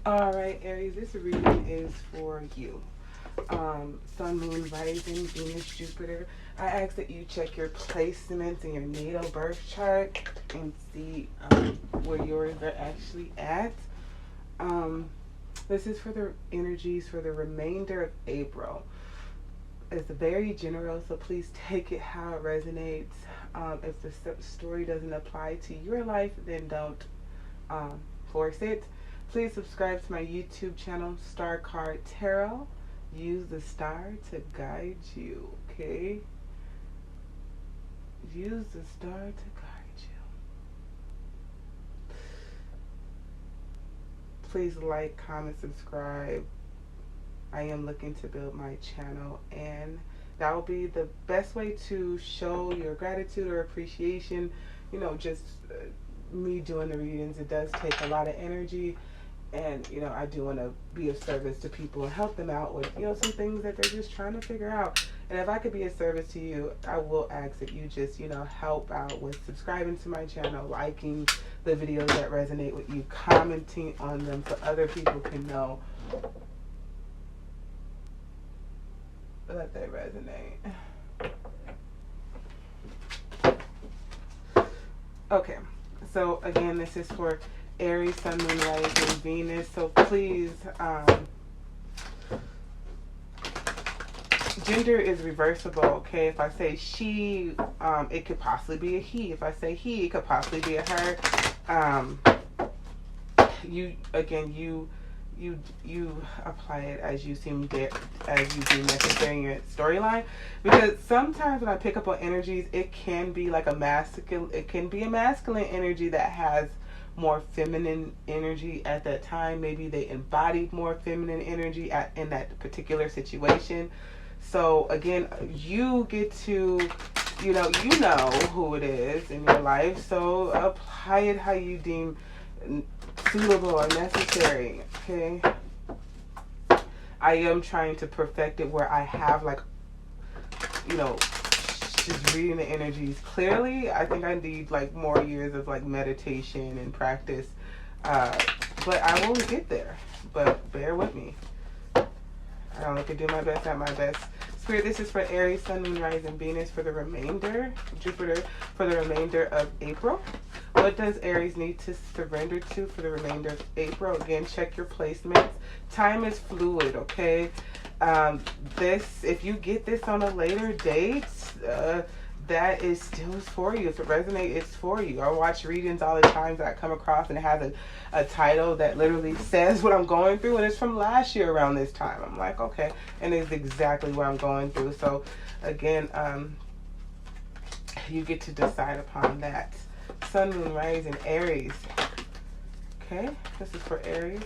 All right, Aries, this reading is for you. Sun, Moon, Rising, Venus, Jupiter. I ask that you check your placements in your natal birth chart and see where yours are actually at. Um, this is for the energies for the remainder of April. It's very general, so please take it how it resonates. If the story doesn't apply to your life, then don't force it. Please subscribe to my YouTube channel, Star Card Tarot. Use the star to guide you, okay? Use the star to guide you. Please like, comment, subscribe. I am looking to build my channel, and that will be the best way to show your gratitude or appreciation. You know, just me doing the readings, it does take a lot of energy, and you know, I do want to be of service to people and help them out with, you know, some things that they're just trying to figure out. And if I could be of service to you, I will ask that you just, you know, help out with subscribing to my channel, liking the videos that resonate with you, commenting on them so other people can know that they resonate. Okay, so again, this is for Aries, Sun, Moon, Rising, Venus. So please, gender is reversible, okay? If I say she, it could possibly be a he. If I say he, it could possibly be a her. You apply it as you deem necessary in your storyline, because sometimes when I pick up on energies, it can be like a masculine energy that has more feminine energy at that time. Maybe they embodied more feminine energy in that particular situation. So again, you get to, you know who it is in your life, so apply it how you deem suitable or necessary, okay? I am trying to perfect it where I have, like, you know, just reading the energies clearly. I think I need like more years of like meditation and practice, but I will get there. But bear with me. I only can do my best at my best. Spirit, this is for Aries, Sun, Moon, Rising, Venus for the remainder, Jupiter for the remainder of April. What does Aries need to surrender to for the remainder of April? Again, check your placements. Time is fluid, okay? If you get this on a later date, that is still for you. If it resonates, it's for you. I watch readings all the time that I come across, and it has a title that literally says what I'm going through, and it's from last year around this time. I'm like, okay, and it's exactly what I'm going through. So again, you get to decide upon that. Sun, Moon, Rising, Aries. Okay, this is for Aries.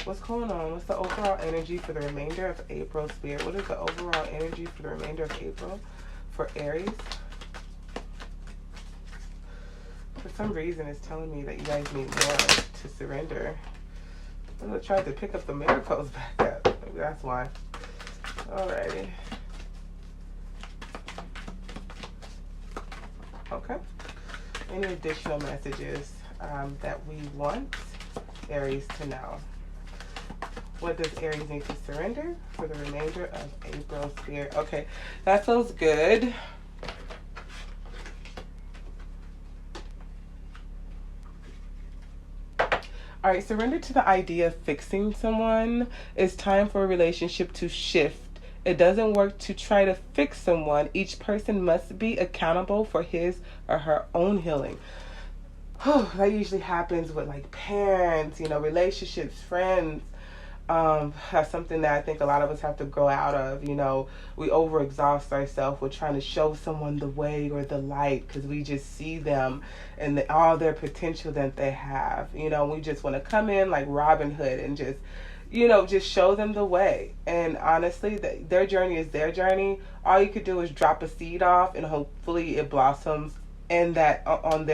What's going on? What's the overall energy for the remainder of April, Spirit? What is the overall energy for the remainder of April for Aries? For some reason, it's telling me that you guys need more to surrender. I'm going to try to pick up the miracles back up. Maybe that's why. Alrighty. Okay. Any additional messages that we want Aries to know? What does Aries need to surrender for the remainder of April, Spirit? Okay, that feels good. All right, surrender to the idea of fixing someone. It's time for a relationship to shift. It doesn't work to try to fix someone. Each person must be accountable for his or her own healing. That usually happens with like parents, you know, relationships, friends. That's something that I think a lot of us have to grow out of. You know, we overexhaust ourselves with trying to show someone the way or the light because we just see them and all their potential that they have. You know, we just want to come in like Robin Hood and just, you know, just show them the way. And honestly, their journey is their journey. All you could do is drop a seed off, and hopefully it blossoms in that on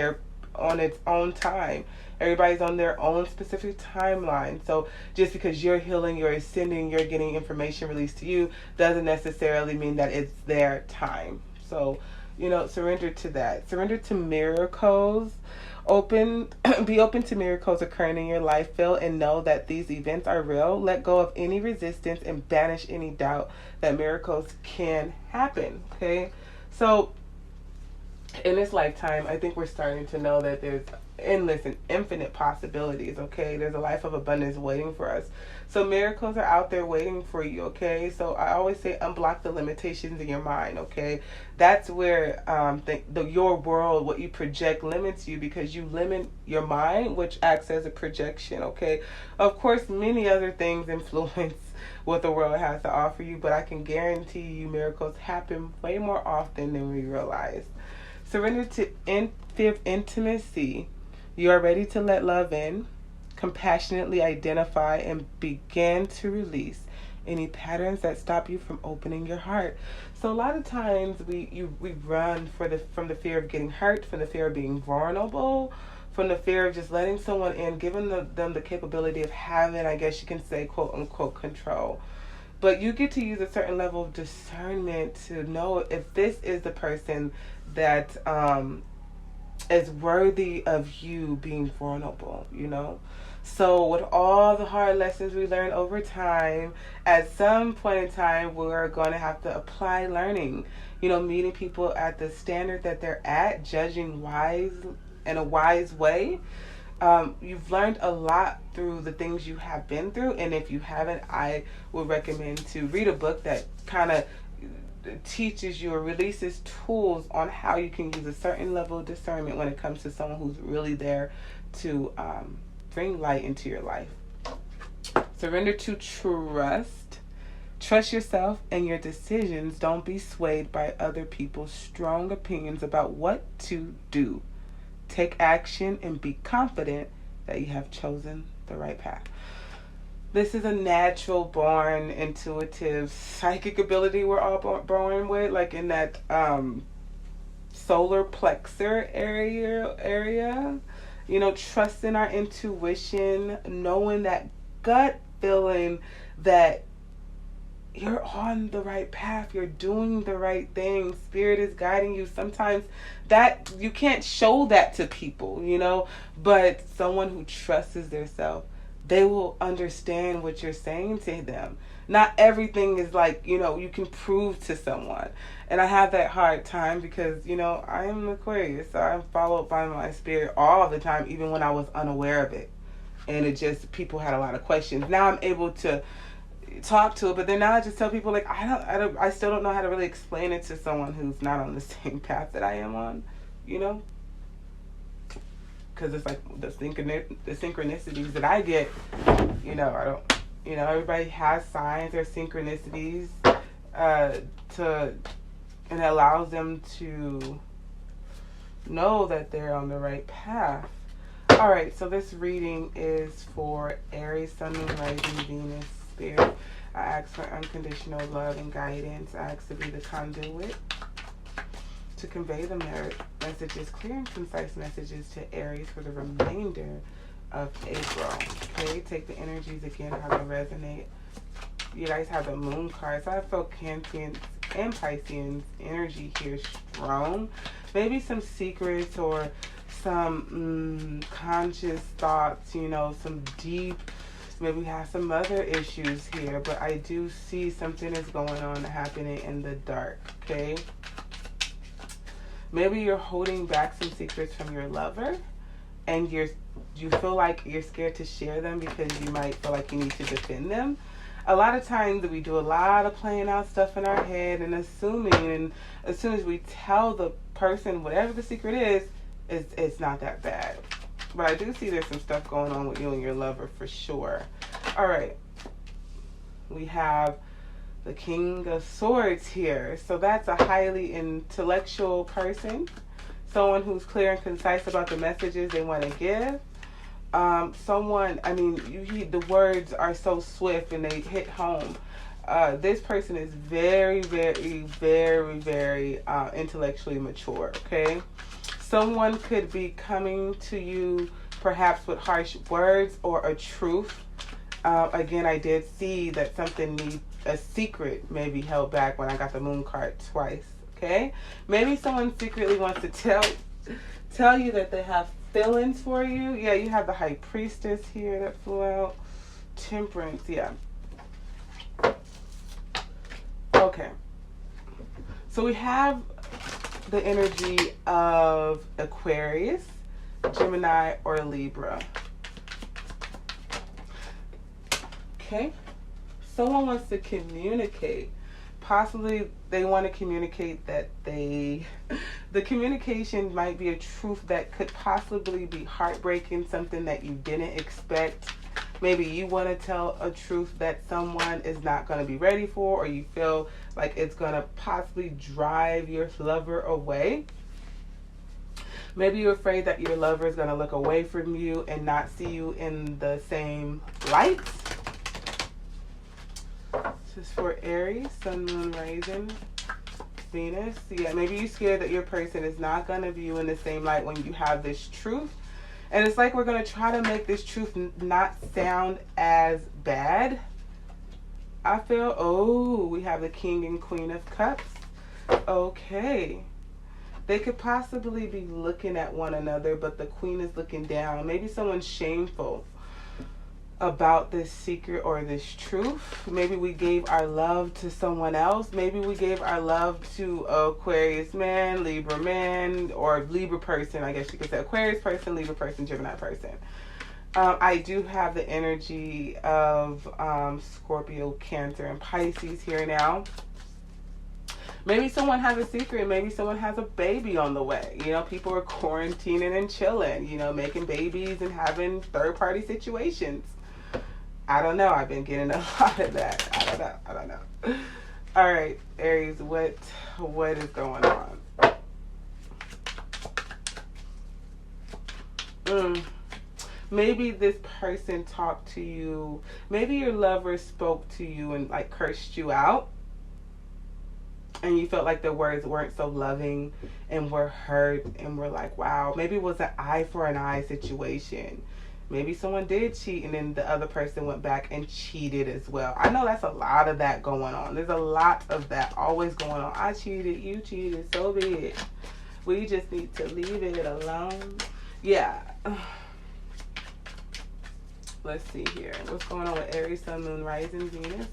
its own time. Everybody's on their own specific timeline. So just because you're healing, you're ascending, you're getting information released to you, doesn't necessarily mean that it's their time. So, you know, surrender to that. Surrender to miracles Open, be open to miracles occurring in your life. Feel and know that these events are real. Let go of any resistance and banish any doubt that miracles can happen. Okay, so in this lifetime, I think we're starting to know that there's endless and infinite possibilities. Okay, there's a life of abundance waiting for us. So miracles are out there waiting for you. Okay, so I always say unblock the limitations in your mind. Okay, that's where your world, what you project, limits you, because you limit your mind, which acts as a projection. Okay, of course, many other things influence what the world has to offer you, but I can guarantee you miracles happen way more often than we realize. Surrender to fear of intimacy. You are ready to let love in. Compassionately identify and begin to release any patterns that stop you from opening your heart. So a lot of times we run from the fear of getting hurt, from the fear of being vulnerable, from the fear of just letting someone in, giving them the capability of having, I guess you can say, quote unquote, control. But you get to use a certain level of discernment to know if this is the person that is worthy of you being vulnerable, you know? So with all the hard lessons we learn over time, at some point in time, we're going to have to apply learning, you know, meeting people at the standard that they're at, judging in a wise way. You've learned a lot through the things you have been through, and if you haven't, I would recommend to read a book that kind of teaches you or releases tools on how you can use a certain level of discernment when it comes to someone who's really there to bring light into your life. Surrender to trust. Trust yourself and your decisions. Don't be swayed by other people's strong opinions about what to do. Take action and be confident that you have chosen the right path. This is a natural born, intuitive, psychic ability we're all born with, like in that solar plexus area. You know, trusting our intuition, knowing that gut feeling that you're on the right path, you're doing the right thing, spirit is guiding you. Sometimes that you can't show that to people, you know, but someone who trusts their self, they will understand what you're saying to them. Not everything is like, you know, you can prove to someone. And I have that hard time because, you know, I am an Aquarius, so I'm followed by my spirit all the time, even when I was unaware of it. And it just, people had a lot of questions. Now I'm able to talk to it, but then now I just tell people, like, I still don't know how to really explain it to someone who's not on the same path that I am on, you know? Because it's like the synchronicities that I get, you know, I don't, you know, everybody has signs or synchronicities and it allows them to know that they're on the right path. All right, so this reading is for Aries, Sun, Moon, Rising, Venus, Spirit. I ask for unconditional love and guidance. I ask to be the conduit to convey the messages, clear and concise messages to Aries for the remainder of April. Okay, take the energies again, how they resonate. You guys have the moon card, so I feel Cancerian and Piscean energy here strong. Maybe some secrets or some conscious thoughts, you know, some deep, maybe we have some other issues here, but I do see something is going on happening in the dark, okay? Maybe you're holding back some secrets from your lover and you feel like you're scared to share them because you might feel like you need to defend them. A lot of times we do a lot of playing out stuff in our head and assuming, and as soon as we tell the person whatever the secret is, it's not that bad. But I do see there's some stuff going on with you and your lover for sure. All right. We have the King of Swords here. So that's a highly intellectual person. Someone who's clear and concise about the messages they want to give. Someone, I mean, the words are so swift and they hit home. This person is very, very, very, very intellectually mature, okay? Someone could be coming to you perhaps with harsh words or a truth. Again, I did see that a secret may be held back when I got the moon card twice, okay? Maybe someone secretly wants to tell you that they have feelings for you. Yeah, you have the High Priestess here that flew out. Temperance, yeah. Okay. So we have the energy of Aquarius, Gemini, or Libra. Okay. Someone wants to communicate. Possibly they want to communicate that the communication might be a truth that could possibly be heartbreaking, something that you didn't expect. Maybe you want to tell a truth that someone is not going to be ready for, or you feel like it's going to possibly drive your lover away. Maybe you're afraid that your lover is going to look away from you and not see you in the same light. This is for Aries, Sun, Moon, Rising, Venus. Yeah, maybe you're scared that your person is not going to view you in the same light when you have this truth. And it's like we're going to try to make this truth not sound as bad. I feel, oh, we have the King and Queen of Cups. Okay. They could possibly be looking at one another, but the Queen is looking down. Maybe someone's shameful about this secret or this truth. Maybe we gave our love to someone else. Maybe we gave our love to Aquarius man, Libra man, or Libra person, I guess you could say. Aquarius person, Libra person, Gemini person. I do have the energy of Scorpio, Cancer, and Pisces here now. Maybe someone has a secret. Maybe someone has a baby on the way. You know, people are quarantining and chilling, you know, making babies and having third-party situations. I don't know. I've been getting a lot of that. I don't know. All right, Aries, what is going on? Maybe this person talked to you. Maybe your lover spoke to you and like cursed you out. And you felt like the words weren't so loving and were hurt and were like, wow. Maybe it was an eye for an eye situation. Maybe someone did cheat and then the other person went back and cheated as well. I know that's a lot of that going on. There's a lot of that always going on. I cheated, you cheated, so be it. We just need to leave it alone. Yeah. Let's see here. What's going on with Aries, Sun, Moon, Rising, Venus?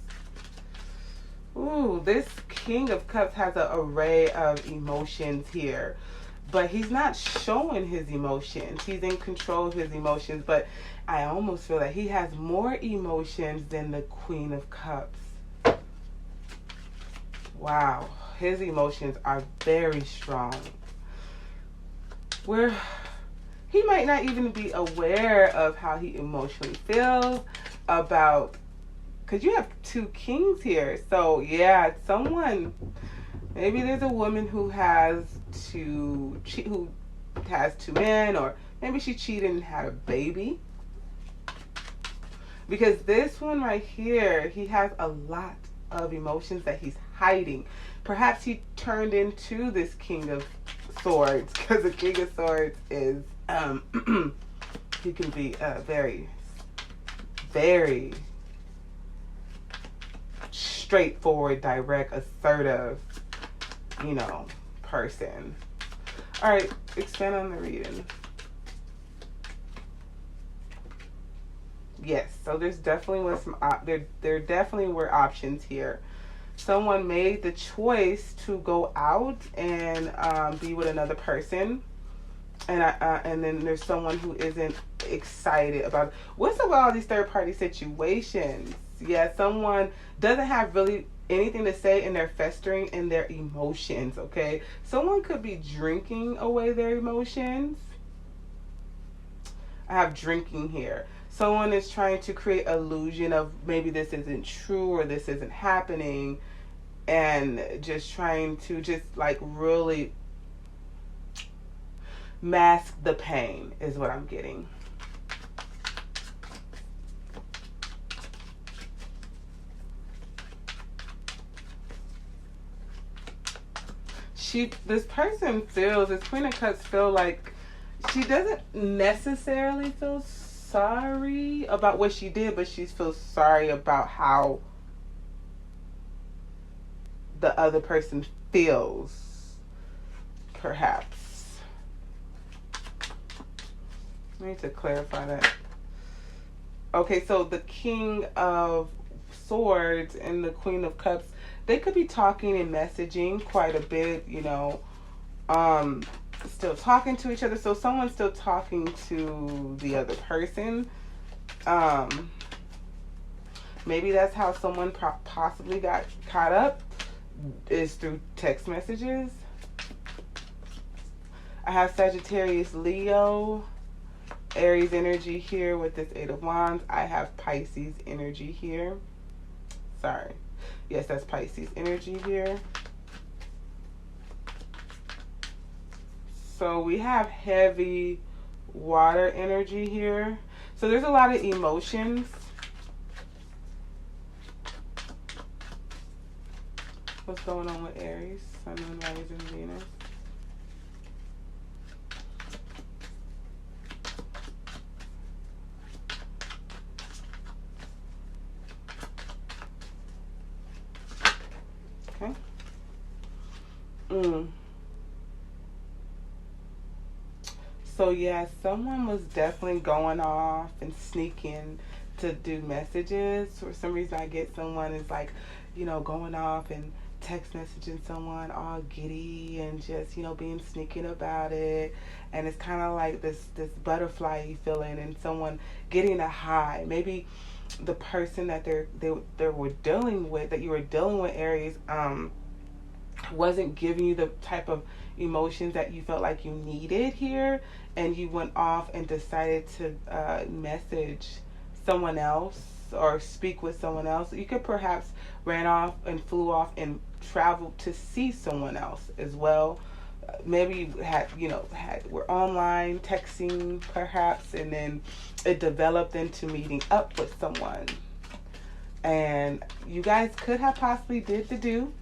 Ooh, this King of Cups has an array of emotions here. But he's not showing his emotions. He's in control of his emotions. But I almost feel that he has more emotions than the Queen of Cups. Wow. His emotions are very strong. He might not even be aware of how he emotionally feels about... Because you have two kings here. So, yeah, someone... Maybe there's a woman who has two men, or maybe she cheated and had a baby. Because this one right here, he has a lot of emotions that he's hiding. Perhaps he turned into this King of Swords, because the King of Swords is, he can be very, very straightforward, direct, assertive, you know, person. All right, expand on the reading. Yes, so there's definitely was some there definitely were options here. Someone made the choice to go out and be with another person, and then there's someone who isn't excited about it. What's up with all these third party situations? Yeah, someone doesn't have really anything to say and they're festering in their emotions, okay? Someone could be drinking away their emotions. I have drinking here. Someone is trying to create illusion of maybe this isn't true or this isn't happening, and just trying to just like really mask the pain is what I'm getting. This person feels, this Queen of Cups feel like she doesn't necessarily feel sorry about what she did, but she feels sorry about how the other person feels, perhaps. I need to clarify that. Okay, so the King of Swords and the Queen of Cups, they could be talking and messaging quite a bit, you know, still talking to each other. So someone's still talking to the other person. Maybe that's how someone possibly got caught up, is through text messages. I have Sagittarius, Leo, Aries energy here with this Eight of Wands. I have Pisces energy here. Sorry. Yes, that's Pisces energy here. So we have heavy water energy here. So there's a lot of emotions. What's going on with Aries, Sun, Moon, Rising, Venus? Okay. So yeah, someone was definitely going off and sneaking to do messages. For some reason I get someone is like, you know, going off and text messaging someone all giddy and just, you know, being sneaking about it. And it's kind of like this butterfly feeling and someone getting a high. Maybe the person that they were dealing with, that you were dealing with, Aries, wasn't giving you the type of emotions that you felt like you needed here, and you went off and decided to message someone else or speak with someone else. You could perhaps ran off and flew off and traveled to see someone else as well. Maybe you had, you know, were online texting perhaps, and then it developed into meeting up with someone, and you guys could have possibly did the do.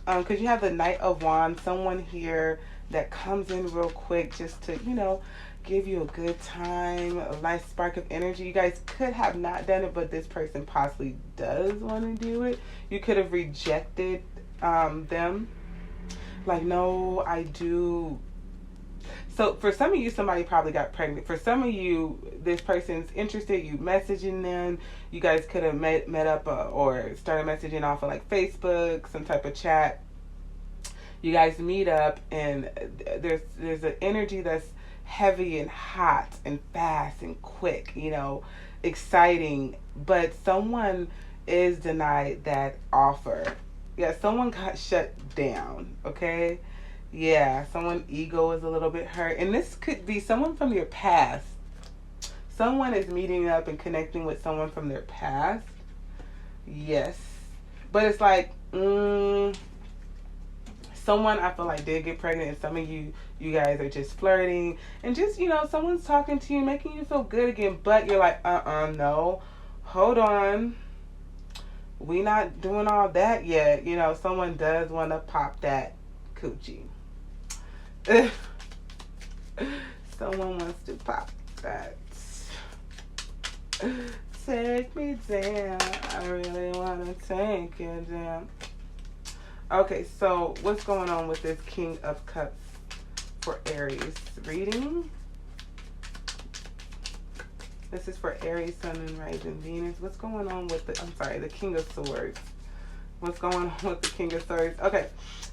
Because you have the Knight of Wands, someone here that comes in real quick just to, you know, give you a good time, a nice spark of energy. You guys could have not done it, but this person possibly does want to do it. You could have rejected them. Like, no, I do. So for some of you, somebody probably got pregnant. For some of you, this person's interested. You messaging them. You guys could have met up or started messaging off of like Facebook, some type of chat. You guys meet up, and there's an energy that's heavy and hot and fast and quick, you know, exciting. But someone is denied that offer. Yeah, someone got shut down. Okay. Yeah, someone's ego is a little bit hurt. And this could be someone from your past. Someone is meeting up and connecting with someone from their past. Yes. But it's like, someone I feel like did get pregnant, and some of you guys are just flirting. And just, you know, someone's talking to you, making you feel good again. But you're like, no. Hold on. We not doing all that yet. You know, someone does want to pop that coochie. Someone wants to pop that. Take me down. I really want to take you down. Okay, so what's going on with this King of Cups for Aries reading? This is for Aries, Sun, and Rising, Venus. What's going on with the King of Swords? What's going on with the King of Swords? Okay,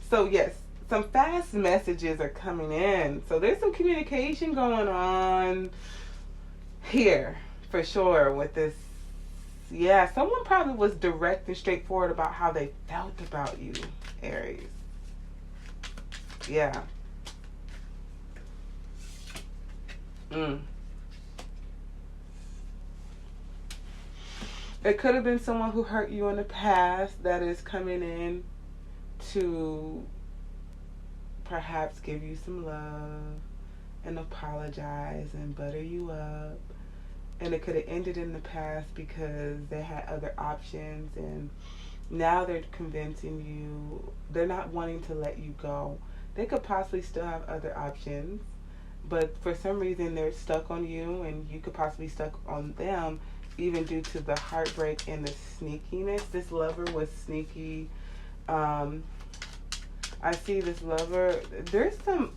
so yes, some fast messages are coming in. So there's some communication going on here for sure with this. Yeah, someone probably was direct and straightforward about how they felt about you, Aries. Yeah. It could have been someone who hurt you in the past that is coming in to perhaps give you some love and apologize and butter you up. And it could have ended in the past because they had other options, and now they're convincing you, they're not wanting to let you go. They could possibly still have other options, but for some reason they're stuck on you, and you could possibly stuck on them, even due to the heartbreak and the sneakiness. This lover was sneaky. I see this lover, there's some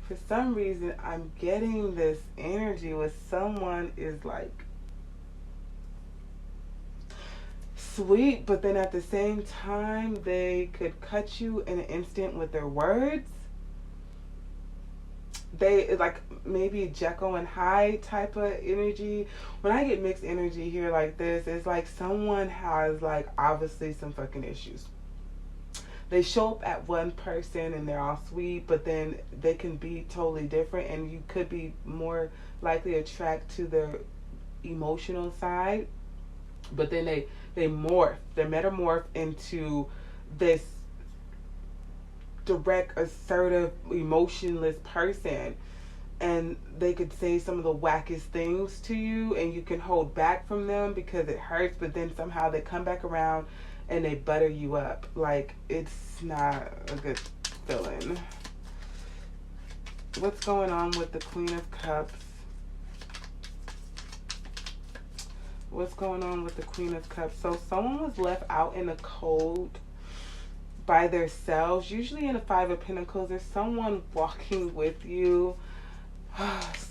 For some reason, I'm getting this energy with someone is like sweet, but then at the same time, they could cut you in an instant with their words. They like maybe Jekyll and Hyde type of energy. When I get mixed energy here like this, it's like someone has like obviously some fucking issues. They show up at one person and they're all sweet, but then they can be totally different, and you could be more likely attracted to their emotional side. But then they morph, they metamorph into this direct, assertive, emotionless person, and they could say some of the wackest things to you, and you can hold back from them because it hurts, but then somehow they come back around and they butter you up. Like, it's not a good feeling. What's going on with the Queen of Cups? What's going on with the Queen of Cups? So someone was left out in the cold by themselves. Usually in the Five of Pentacles, there's someone walking with you.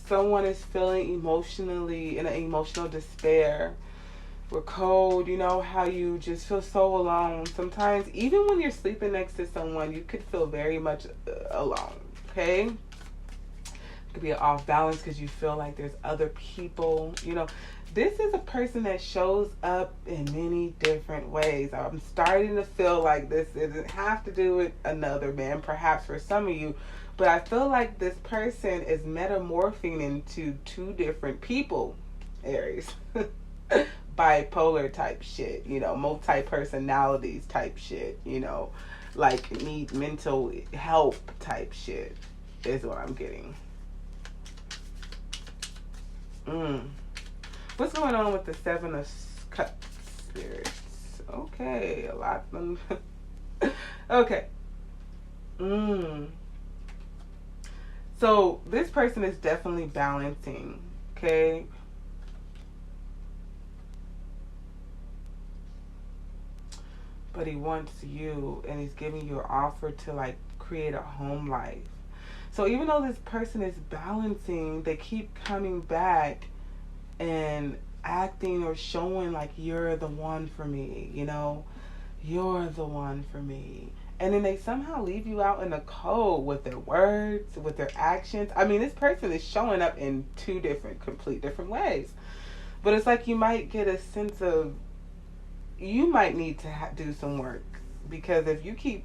Someone is feeling emotionally in an emotional despair. We're cold, you know how you just feel so alone. Sometimes, even when you're sleeping next to someone, you could feel very much alone, okay? It could be an off balance because you feel like there's other people, you know. This is a person that shows up in many different ways. I'm starting to feel like this doesn't have to do with another man, perhaps for some of you, but I feel like this person is metamorphing into two different people, Aries. Bipolar type shit, you know, multi-personalities type shit, you know, like need mental help type shit is what I'm getting. What's going on with the Seven of Cups, spirits? Okay, a lot of them. Okay. So this person is definitely balancing, okay? But he wants you, and he's giving you an offer to like create a home life. So even though this person is balancing, they keep coming back and acting or showing like you're the one for me, you know, you're the one for me. And then they somehow leave you out in the cold with their words, with their actions. I mean, this person is showing up in two different, complete different ways. But it's like you might get a sense of, you might need to do some work, because if you keep,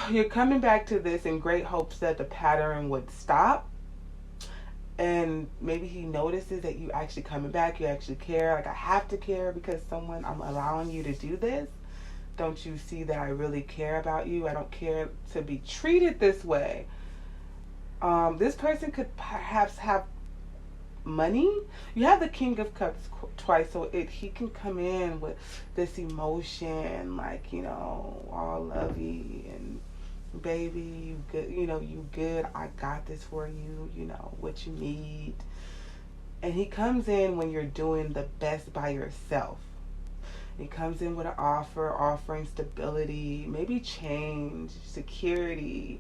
you're coming back to this in great hopes that the pattern would stop, and maybe he notices that you actually coming back, you actually care, like I have to care because someone, I'm allowing you to do this. Don't you see that I really care about you? I don't care to be treated this way. This person could perhaps have money. You have the King of Cups twice, so he can come in with this emotion, like, you know, all lovey and baby, you good, you know, you good, I got this for you, you know, what you need. And he comes in when you're doing the best by yourself. He comes in with an offer, offering stability, maybe change, security.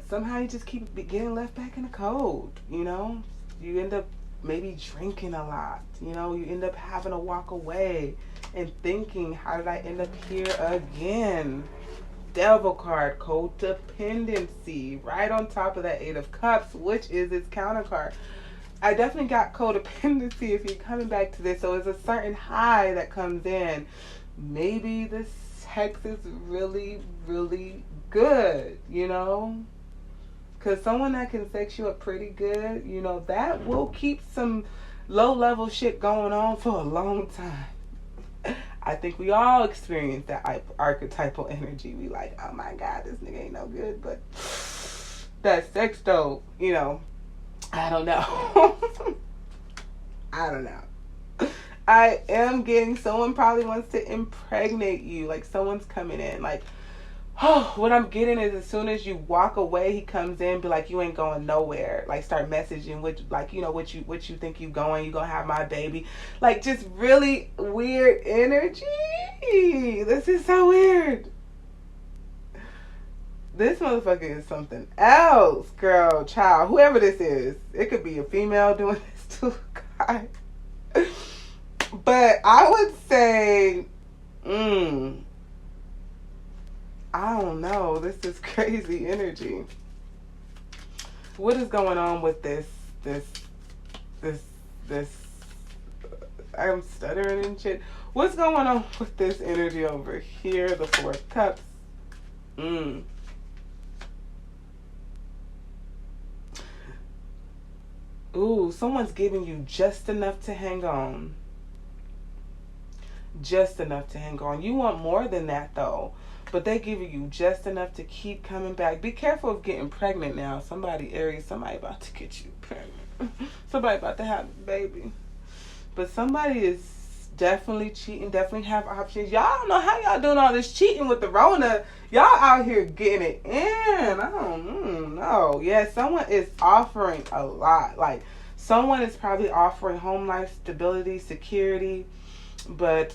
Somehow you just keep getting left back in the cold, you know? You end up maybe drinking a lot, you know? You end up having to walk away and thinking, how did I end up here again? Devil card, codependency, right on top of that Eight of Cups, which is its counterpart. I definitely got codependency if you're coming back to this. So it's a certain high that comes in. Maybe this sex is really, really good, you know? Because someone that can sex you up pretty good, you know, that will keep some low-level shit going on for a long time. I think we all experience that archetypal energy. We like, oh my God, this nigga ain't no good, but that sex though, you know, I don't know. I don't know. I am getting someone probably wants to impregnate you. Like someone's coming in. Like, oh, what I'm getting is as soon as you walk away, he comes in, be like, you ain't going nowhere. Like start messaging with, like, you know, what you think you going. You gonna have my baby. Like just really weird energy. This is so weird. This motherfucker is something else, girl, child, whoever this is. It could be a female doing this to a guy. But I would say, I don't know. This is crazy energy. What is going on with this? I'm stuttering and shit. What's going on with this energy over here? The Four of Cups. Ooh, someone's giving you just enough to hang on. Just enough to hang on. You want more than that, though. But they give you just enough to keep coming back. Be careful of getting pregnant now. Somebody, Aries, somebody about to get you pregnant. Somebody about to have a baby. But somebody is definitely cheating, definitely have options. Y'all don't know how y'all doing all this cheating with the Rona. Y'all out here getting it in. I don't know. Yeah, someone is offering a lot. Like, someone is probably offering home life stability, security. But,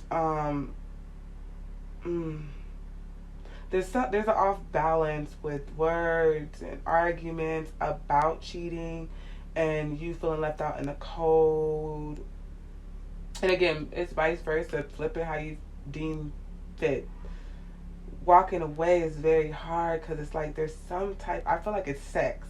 there's an off balance with words and arguments about cheating and you feeling left out in the cold. And again, it's vice versa. Flip it how you deem fit. Walking away is very hard because it's like there's some type, I feel like it's sex.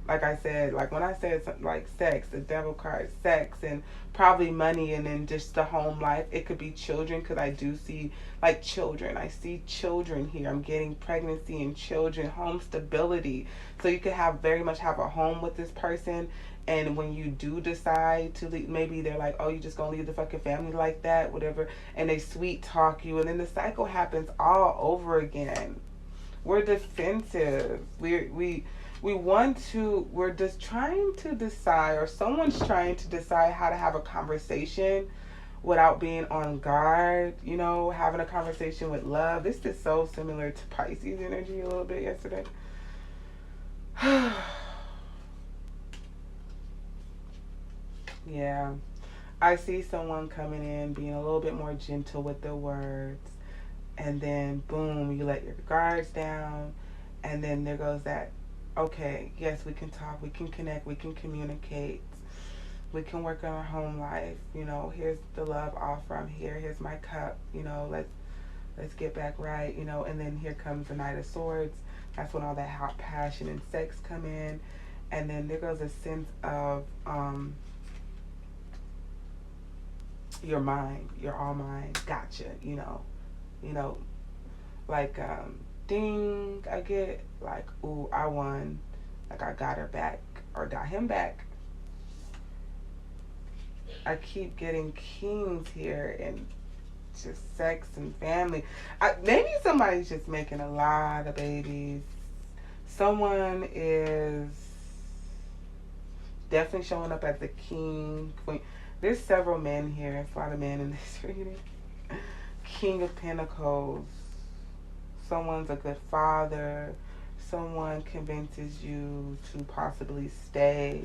Like I said, like when I said something like sex, the devil card, sex, and probably money, and then just the home life. It could be children, because I do see like children. I see children here. I'm getting pregnancy and children, home stability. So you could have very much have a home with this person. And when you do decide to leave, maybe they're like, oh, you just gonna leave the fucking family like that, whatever. And they sweet talk you. And then the cycle happens all over again. We're defensive. We're just trying to decide, or someone's trying to decide how to have a conversation without being on guard, you know, having a conversation with love. This is so similar to Pisces energy a little bit yesterday. Yeah. I see someone coming in, being a little bit more gentle with their words, and then boom, you let your guards down, and then there goes that, okay, yes, we can talk, we can connect, we can communicate, we can work on our home life, you know, here's the love offer, I'm here, here's my cup, you know, let's get back right, you know. And then here comes the Knight of Swords. That's when all that hot passion and sex come in. And then there goes a sense of your mind, you're all mine, gotcha, you know, like ding, I get like, ooh, I won, like I got her back or got him back. I keep getting kings here and just sex and family. Maybe somebody's just making a lot of babies. Someone is definitely showing up as the king, queen. There's several men here. There's a lot of men in this reading. King of Pentacles. Someone's a good father. Someone convinces you to possibly stay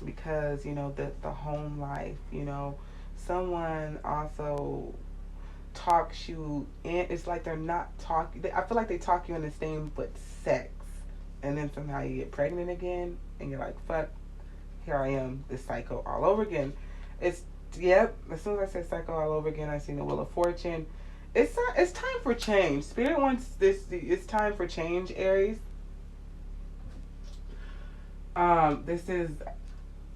because, you know, the home life, you know. Someone also talks you in. It's like they're not talking. I feel like they talk you in the same but sex. And then somehow you get pregnant again. And you're like, fuck, here I am, this cycle all over again. Yep, as soon as I said cycle all over again, I seen the Wheel of Fortune. It's time for change. Spirit wants this. It's time for change, Aries. This is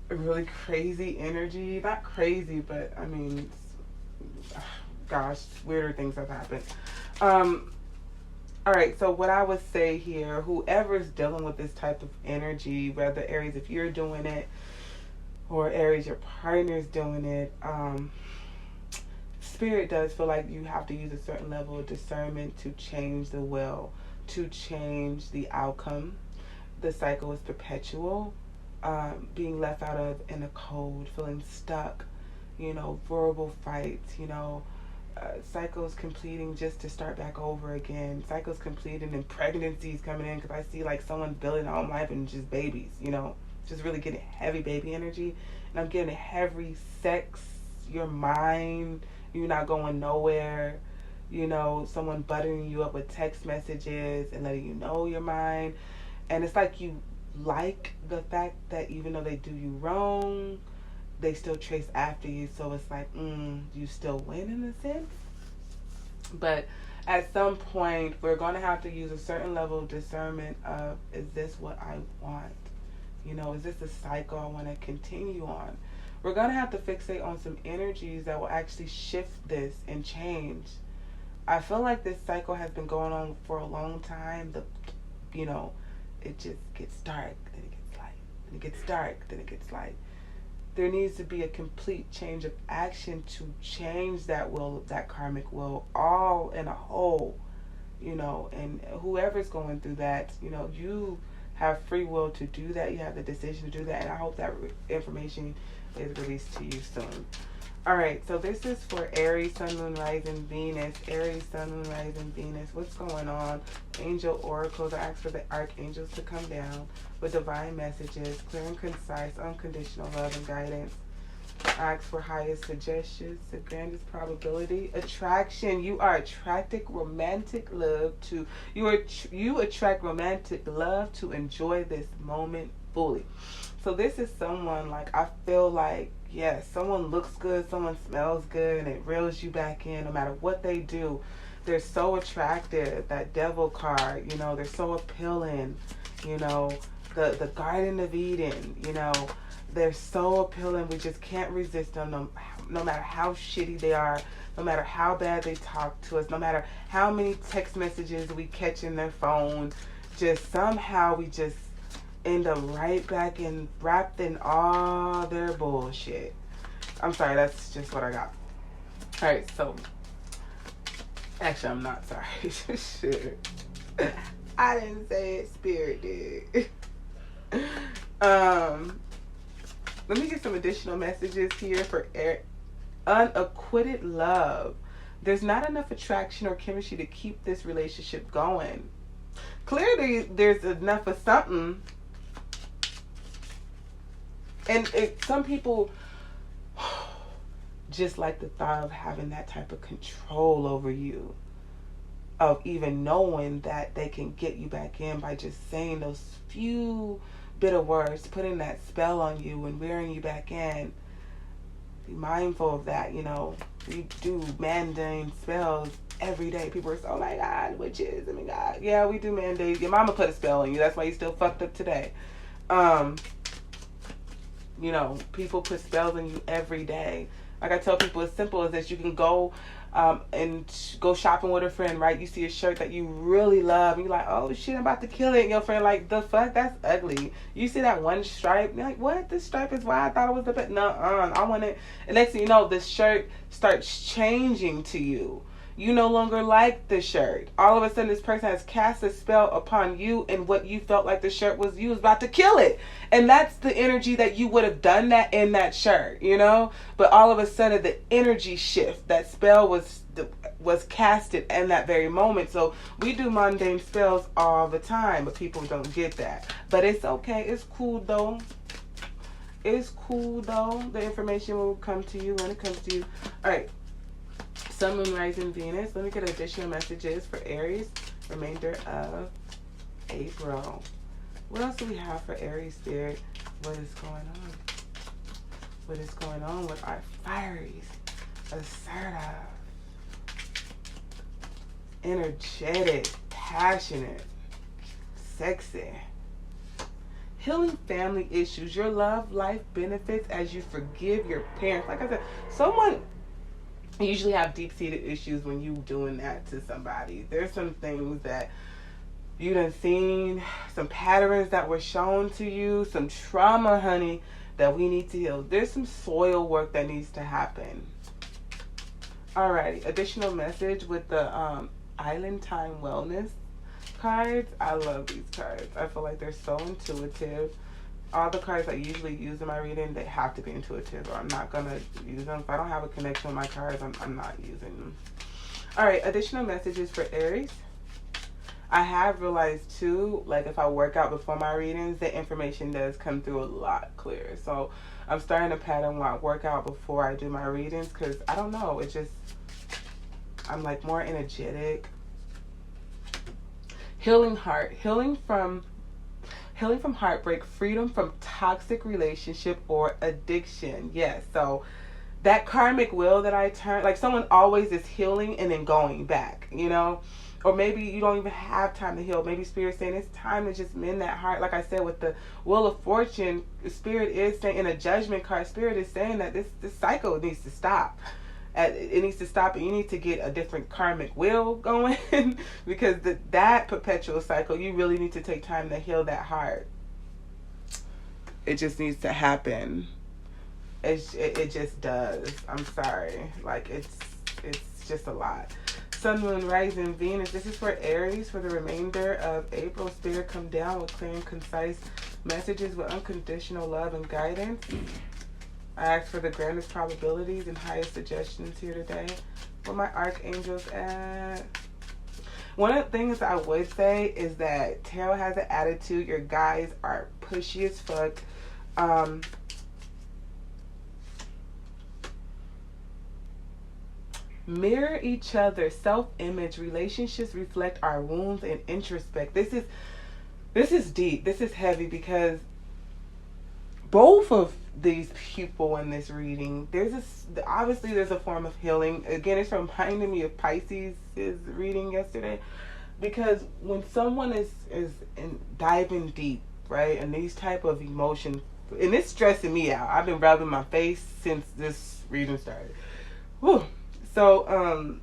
a really crazy energy. Not crazy, but I mean, gosh, weirder things have happened. All right, so what I would say here, whoever's dealing with this type of energy, whether Aries, if you're doing it, or Aries, your partner's doing it, Spirit does feel like you have to use a certain level of discernment to change the will, to change the outcome. The cycle is perpetual, being left out of in the cold, feeling stuck, you know, verbal fights, you know, cycles completing just to start back over again, cycles completing and pregnancies coming in, because I see like someone building a home life and just babies, you know, just really getting heavy baby energy. And I'm getting heavy sex, your mind, you're not going nowhere, you know, someone buttering you up with text messages and letting you know your mind. And it's like you like the fact that even though they do you wrong, they still trace after you. So it's like, you still win in a sense. But at some point, we're going to have to use a certain level of discernment of, is this what I want? You know, is this the cycle I want to continue on? We're going to have to fixate on some energies that will actually shift this and change. I feel like this cycle has been going on for a long time. You know, it just gets dark, then it gets light. Then it gets dark, then it gets light. There needs to be a complete change of action to change that will, that karmic will, all in a whole, you know. And whoever's going through that, you know, you have free will to do that. You have the decision to do that. And I hope that information is released to you soon. All right, so this is for Aries, Sun, Moon, Rising, Venus. Aries, Sun, Moon, Rising, Venus. What's going on? Angel oracles. I ask for the archangels to come down with divine messages, clear and concise, unconditional love and guidance. I ask for highest suggestions, the grandest probability. Attraction. You are attracting romantic love to you attract romantic love to enjoy this moment fully. So this is someone, like, I feel like, yes, someone looks good, someone smells good, and it reels you back in no matter what they do. They're so attractive. That devil card, you know, they're so appealing. You know, the Garden of Eden, you know, they're so appealing. We just can't resist them no matter how shitty they are, no matter how bad they talk to us, no matter how many text messages we catch in their phone. Just somehow we just end up right back in, wrapped in all their bullshit. I'm sorry, that's just what I got. Alright, so actually I'm not sorry. Shit. I didn't say it, Spirit did. Let me get some additional messages here for unacquitted love. There's not enough attraction or chemistry to keep this relationship going. Clearly there's enough of something. And some people just like the thought of having that type of control over you, of even knowing that they can get you back in by just saying those few bitter words, putting that spell on you and wearing you back in. Be mindful of that, you know. We do mundane spells every day. People are so, oh my God, witches, oh my God. Yeah, we do mandate. Your mama put a spell on you. That's why you still fucked up today. You know, people put spells on you every day. Like I tell people, as simple as this, you can go and go shopping with a friend, right? You see a shirt that you really love, and you're like, oh shit, I'm about to kill it. And your friend like, the fuck, that's ugly. You see that one stripe, you're like, what? This stripe is why I thought it was the best. Nuh-uh, I want it. And next thing you know, this shirt starts changing to you. You no longer like the shirt. All of a sudden, this person has cast a spell upon you, and what you felt like the shirt was, you was about to kill it. And that's the energy that you would have done that in that shirt, you know? But all of a sudden, the energy shift, that spell was casted in that very moment. So we do mundane spells all the time, but people don't get that. But it's okay. It's cool, though. It's cool, though. The information will come to you when it comes to you. All right. Sun, Moon, Rising, Venus. Let me get additional messages for Aries. Remainder of April. What else do we have for Aries Spirit? What is going on? What is going on with our Fireys? Assertive, energetic, passionate, sexy. Healing family issues. Your love life benefits as you forgive your parents. Like I said, someone usually have deep-seated issues when you doing that to somebody. There's some things that you done seen, some patterns that were shown to you, some trauma, honey, that we need to heal. There's some soil work that needs to happen. Alrighty, additional message with the Island Time Wellness cards. I love these cards. I feel like they're so intuitive. All the cards I usually use in my reading, they have to be intuitive, or I'm not going to use them. If I don't have a connection with my cards, I'm not using them. All right, additional messages for Aries. I have realized, too, like if I work out before my readings, the information does come through a lot clearer. So I'm starting to pattern where I work out before I do my readings, because I don't know, it just, I'm like more energetic. Healing heart, healing from heartbreak, freedom from toxic relationship or addiction. Yes, so that karmic wheel that I turn, like someone always is healing and then going back, you know? Or maybe you don't even have time to heal. Maybe Spirit's saying it's time to just mend that heart. Like I said, with the Wheel of Fortune, Spirit is saying, in a judgment card, Spirit is saying that this cycle needs to stop. It needs to stop, and you need to get a different karmic wheel going because that perpetual cycle, you really need to take time to heal that heart. It just needs to happen. It just does. I'm sorry. Like, it's just a lot. Sun, Moon, Rising, Venus. This is for Aries for the remainder of April. Spirit, come down with clear and concise messages with unconditional love and guidance. I ask for the grandest probabilities and highest suggestions here today. Where my archangels at? One of the things I would say is that tarot has an attitude. Your guys are pushy as fuck. Mirror each other, self-image, relationships reflect our wounds and introspect. This is deep. This is heavy because both of these people in this reading, obviously there's a form of healing. Again, it's reminding me of Pisces' reading yesterday, because when someone is diving deep, right, and these type of emotions, and it's stressing me out. I've been rubbing my face since this reading started. Whew. So,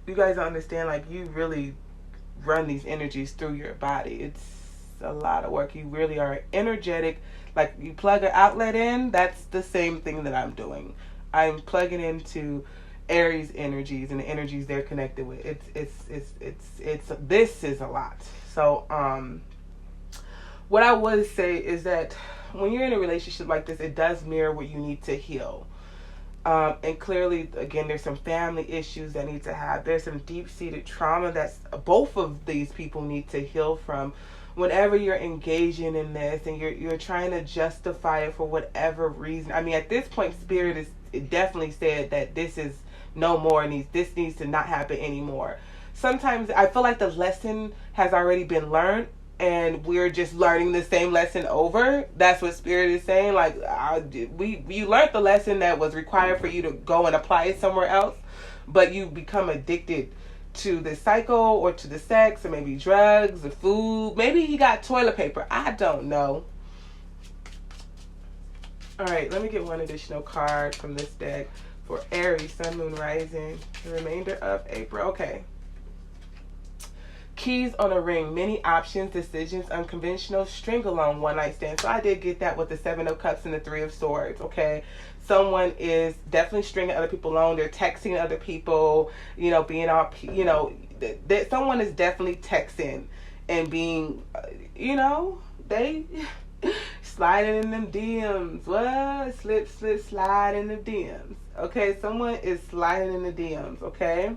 you guys understand, like, you really run these energies through your body. It's a lot of work. You really are energetic. Like, you plug an outlet in, that's the same thing that I'm doing. I'm plugging into Aries energies and the energies they're connected with. This is a lot. So, what I would say is that when you're in a relationship like this, it does mirror what you need to heal. And clearly, again, there's some family issues that need to have. There's some deep-seated trauma that both of these people need to heal from. Whenever you're engaging in this and you're trying to justify it for whatever reason. I mean, at this point, Spirit it definitely said that this is no more, and this needs to not happen anymore. Sometimes I feel like the lesson has already been learned, and we're just learning the same lesson over. That's what Spirit is saying. Like, you learned the lesson that was required for you to go and apply it somewhere else, but you become addicted to the cycle or to the sex or maybe drugs or food. Maybe he got toilet paper. I don't know. All right, let me get one additional card from this deck for Aries, Sun, Moon, Rising, the remainder of April. Okay. Keys on a ring, many options, decisions, unconventional, string along, one night stand. So I did get that with the 7 of Cups and the 3 of Swords, okay? Someone is definitely stringing other people along. They're texting other people, being all, that someone is definitely texting and being, they sliding in them DMs. What? Slip, slide in the DMs. Okay, someone is sliding in the DMs, okay?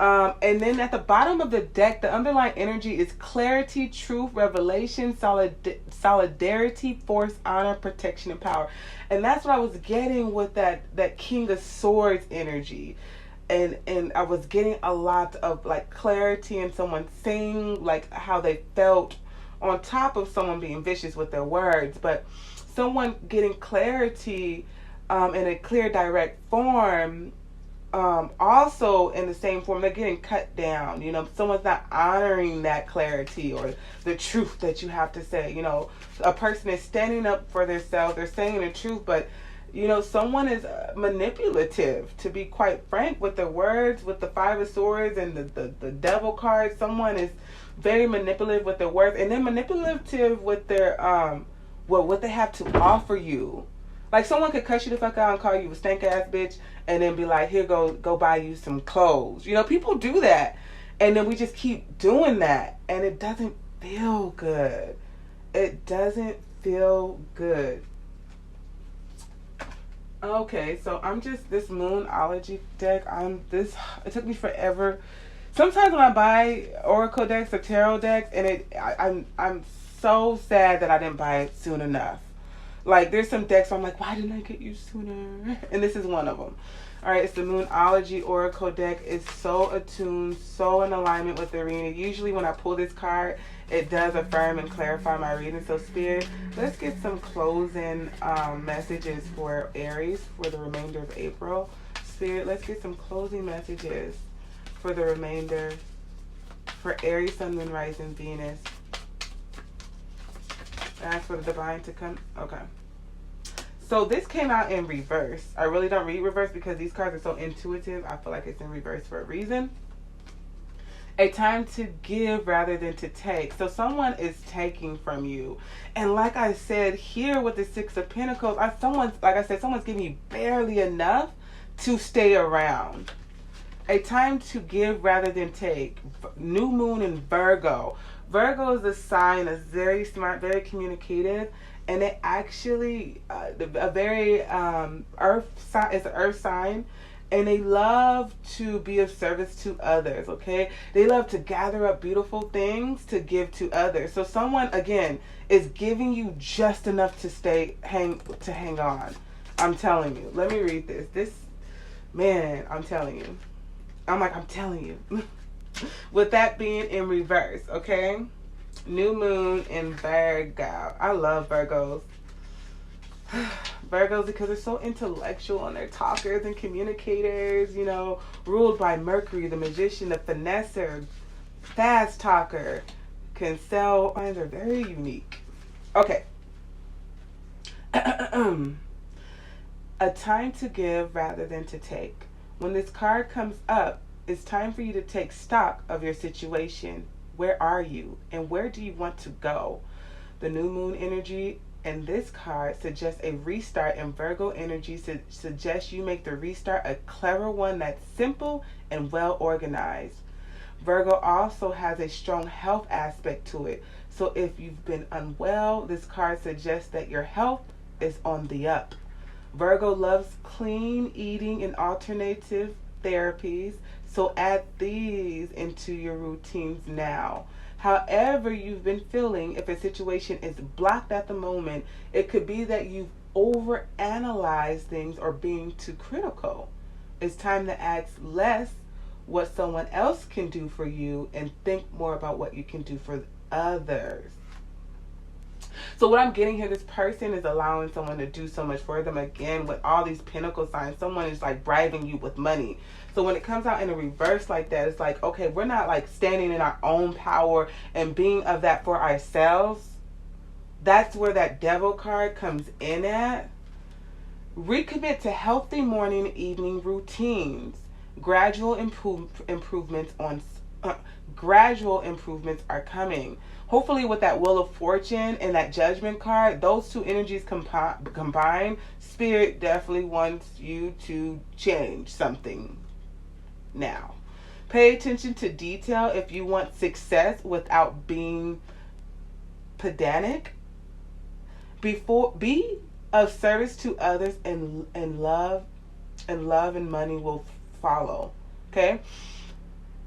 And then at the bottom of the deck, the underlying energy is clarity, truth, revelation, solidarity, force, honor, protection, and power. And that's what I was getting with that King of Swords energy. And I was getting a lot of, like, clarity and someone saying, like, how they felt on top of someone being vicious with their words. But someone getting clarity in a clear, direct form. Also in the same form, they're getting cut down. Someone's not honoring that clarity or the truth that you have to say. A person is standing up for themselves. They're saying the truth, but someone is manipulative, to be quite frank, with their words, with the 5 of Swords and the Devil card. Someone is very manipulative with their words, and then manipulative with their what they have to offer you. Like, someone could cuss you the fuck out and call you a stank ass bitch, and then be like, here, go buy you some clothes. People do that, and then we just keep doing that, and it doesn't feel good. It doesn't feel good. Okay, so I'm just this Moonology deck. It took me forever. Sometimes when I buy Oracle decks or Tarot decks, and I'm so sad that I didn't buy it soon enough. Like, there's some decks where I'm like, why didn't I get you sooner? And this is one of them. All right, it's the Moonology Oracle deck. It's so attuned, so in alignment with the reading. Usually when I pull this card, it does affirm and clarify my reading. So Spirit, let's get some closing messages for Aries for the remainder of April. Spirit, let's get some closing messages for the remainder for Aries, Sun, Moon, Rising, Venus. Ask for the divine to come. Okay. So this came out in reverse. I really don't read reverse because these cards are so intuitive. I feel like it's in reverse for a reason. A time to give rather than to take. So someone is taking from you. And like I said here with the Six of Pentacles, someone's giving you barely enough to stay around. A time to give rather than take. New moon in Virgo. Virgo is a sign that's very smart, very communicative. And it actually, a very earth sign, it's an earth sign, and they love to be of service to others, okay? They love to gather up beautiful things to give to others. So someone, again, is giving you just enough to hang on. I'm telling you. Let me read this. Man, I'm telling you. I'm telling you. With that being in reverse, okay? New moon in Virgo. I love Virgos. Virgos because they're so intellectual and they're talkers and communicators, you know, ruled by Mercury, the magician, the finesser, fast talker, can sell. They're very unique. Okay. A time to give rather than to take. When this card comes up, it's time for you to take stock of your situation. Where are you and where do you want to go? The new moon energy and this card suggests a restart, and Virgo energy suggests you make the restart a clever one that's simple and well organized. Virgo also has a strong health aspect to it. So if you've been unwell, this card suggests that your health is on the up. Virgo loves clean eating and alternative therapies. So add these into your routines now. However you've been feeling, if a situation is blocked at the moment, it could be that you've overanalyzed things or being too critical. It's time to ask less what someone else can do for you and think more about what you can do for others. So what I'm getting here, this person is allowing someone to do so much for them. Again, with all these pentacle signs, someone is like bribing you with money. So when it comes out in a reverse like that, it's like, okay, we're not like standing in our own power and being of that for ourselves. That's where that devil card comes in at. Recommit to healthy morning and evening routines. Gradual improvements are coming. Hopefully with that Wheel of Fortune and that Judgment card, those two energies combined, Spirit definitely wants you to change something now. Pay attention to detail if you want success without being pedantic. Be of service to others, and love and money will follow. Okay?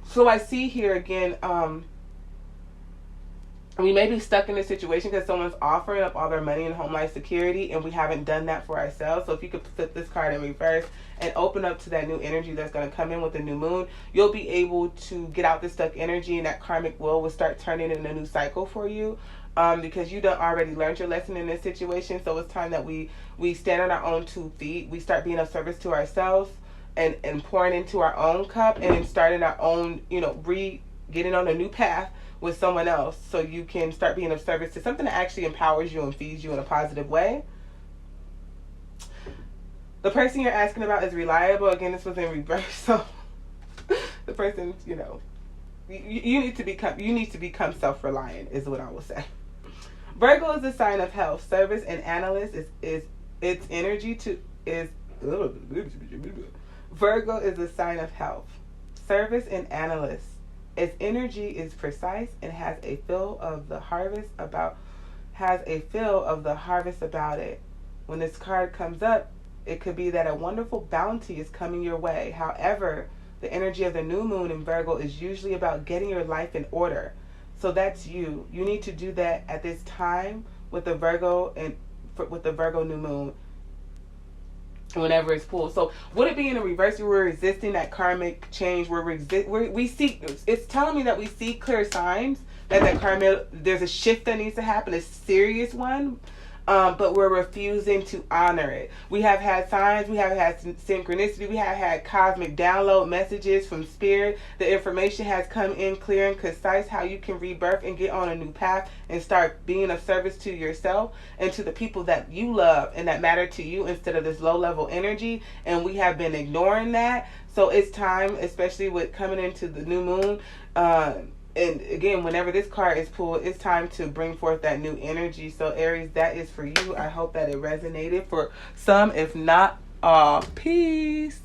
So I see here again, we may be stuck in a situation because someone's offering up all their money in home life security and we haven't done that for ourselves. So if you could flip this card in reverse and open up to that new energy that's going to come in with the new moon, you'll be able to get out this stuck energy, and that karmic will start turning in a new cycle for you, because you done already learned your lesson in this situation. So it's time that we stand on our own 2 feet. We start being of service to ourselves and pouring into our own cup and starting our own, getting on a new path with someone else, so you can start being of service to something that actually empowers you and feeds you in a positive way. The person you're asking about is reliable. Again, this was in reverse, so the person, you need to become self-reliant is what I will say. Virgo is a sign of health. Service and analyst is its energy is Virgo is a sign of health. Service and analyst. Its energy is precise and has a feel of the harvest about it. When this card comes up, it could be that a wonderful bounty is coming your way. However, the energy of the new moon in Virgo is usually about getting your life in order. So that's you. You need to do that at this time with the Virgo and with the Virgo new moon whenever it's pulled. So would it be in a reverse? We're resisting that karmic change. We see, it's telling me that we see clear signs that karmic, there's a shift that needs to happen, a serious one. But we're refusing to honor it. We have had signs, we have had synchronicity, we have had cosmic download messages from spirit. The information has come in clear and concise how you can rebirth and get on a new path and start being of service to yourself and to the people that you love and that matter to you instead of this low level energy. And we have been ignoring that. So it's time, especially with coming into the new moon, and again, whenever this card is pulled, it's time to bring forth that new energy. So Aries, that is for you. I hope that it resonated for some. If not, peace.